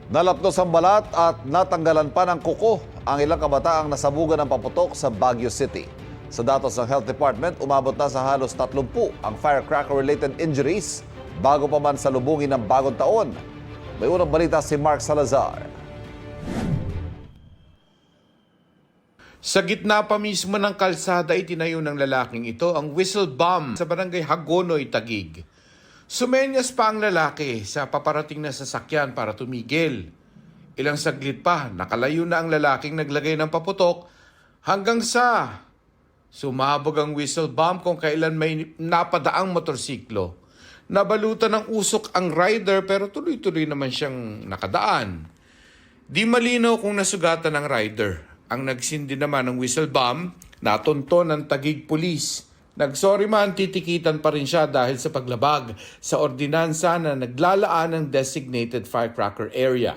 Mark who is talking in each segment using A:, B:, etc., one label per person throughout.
A: Nalapnos ang balat at natanggalan pa ng kuko ang ilang kabataang nasabugan ng paputok sa Baguio City. Sa datos ng Health Department, umabot na sa halos 30 ang firecracker-related injuries bago pa man salubungin ng bagong taon. May unang balita si Mark Salazar.
B: Sa gitna pa mismo ng kalsada itinayo ng lalaking ito ang whistle bomb sa barangay Hagonoy, Taguig. Sumenyas pa ang lalaki sa paparating na sasakyan para tumigil. Ilang saglit pa, nakalayo na ang lalaking naglagay ng paputok hanggang sa sumabog ang whistle bomb kung kailan may napadaang motorsiklo. Nabalutan ng usok ang rider pero tuloy-tuloy naman siyang nakadaan. Di malinaw kung nasugatan ng rider. Ang nagsindi naman ng whistle bomb, natunto ng Taguig Police. Nagsorry man, titikitan pa rin siya dahil sa paglabag sa ordinansa na naglalaan ng designated firecracker area.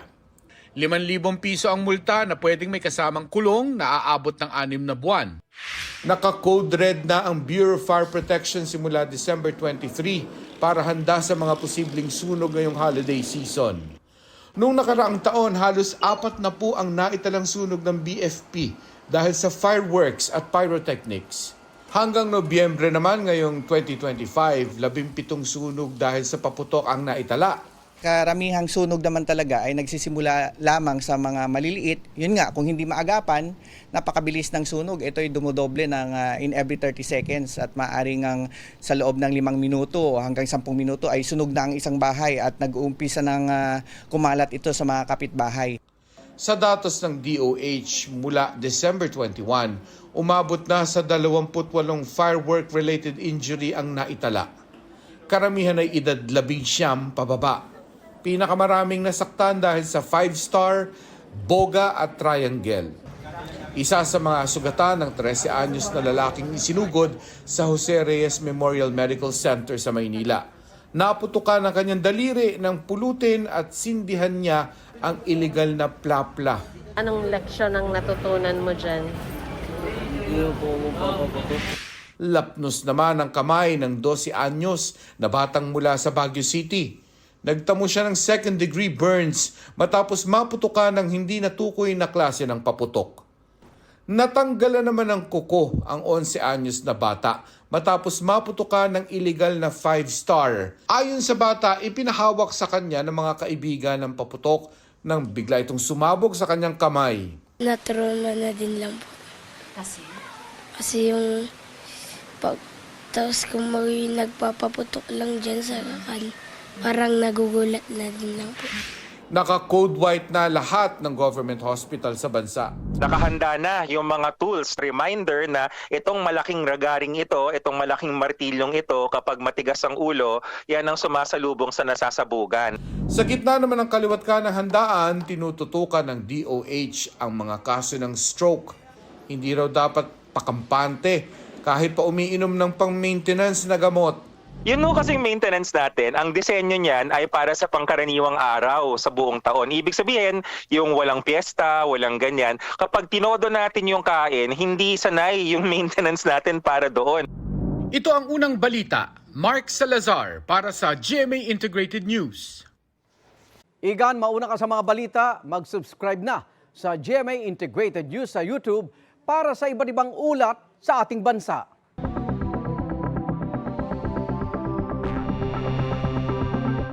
B: 5,000 piso ang multa na pwedeng may kasamang kulong na aabot ng 6 na buwan. Naka-code red na ang Bureau of Fire Protection simula December 23 para handa sa mga posibleng sunog ngayong holiday season. Noong nakaraang taon, halos 4 na po ang naitalang sunog ng BFP dahil sa fireworks at pyrotechnics. Hanggang Nobyembre naman ngayong 2025, 17 sunog dahil sa paputok ang naitala.
C: Karamihang sunog naman talaga ay nagsisimula lamang sa mga maliliit. Yun nga, kung hindi maagapan, napakabilis ng sunog. Ito ay dumodoble ng in every 30 seconds at maaaring sa loob ng 5 minuto hanggang 10 minuto ay sunog na ang isang bahay at nag-uumpisa ng kumalat ito sa mga kapitbahay.
B: Sa datos ng DOH mula December 21, umabot na sa 28 firework-related injury ang naitala. Karamihan ay edad 19 pababa. Pinakamaraming nasaktan dahil sa 5-star, boga at triangle. Isa sa mga sugatan ng 13 anyos na lalaking isinugod sa Jose Reyes Memorial Medical Center sa Maynila. Naputukan ang kanyang daliri ng pulutin at sindihan niya ang illegal na plapla.
D: Anong leksyon ang natutunan mo dyan?
B: Lapnos naman ang kamay ng 12 anyos na batang mula sa Baguio City. Nagtamo siya ng second-degree burns matapos maputukan ng hindi natukoy na klase ng paputok. Natanggalan naman ng kuko ang 11 anyos na bata matapos maputukan ng illegal na 5-star. Ayon sa bata, ipinahawak sa kanya ng mga kaibigan ng paputok nang bigla itong sumabog sa kanyang kamay.
E: Natrauma na din lang po.
D: Kasi?
E: Kasi yung tapos kung nagpapaputok lang dyan sa kakan, parang nagugulat na din lang po.
B: Naka-code white na lahat ng government hospital sa bansa.
F: Nakahanda na yung mga tools, reminder na itong malaking ragaring ito, itong malaking martilyong ito, kapag matigas ang ulo, yan ang sumasalubong sa nasasabugan.
B: Sa gitna naman ng kaliwat ka ng handaan, tinututukan ng DOH ang mga kaso ng stroke. Hindi raw dapat pakampante kahit pa umiinom ng pang-maintenance na gamot.
F: Yun no, kasing maintenance natin, ang disenyo niyan ay para sa pangkaraniwang araw sa buong taon. Ibig sabihin, yung walang piyesta, walang ganyan. Kapag tinodo natin yung kain, hindi sanay yung maintenance natin para doon.
B: Ito ang unang balita. Mark Salazar para sa GMA Integrated News.
G: Igan, mauna ka sa mga balita, mag-subscribe na sa GMA Integrated News sa YouTube para sa iba't ibang ulat sa ating bansa.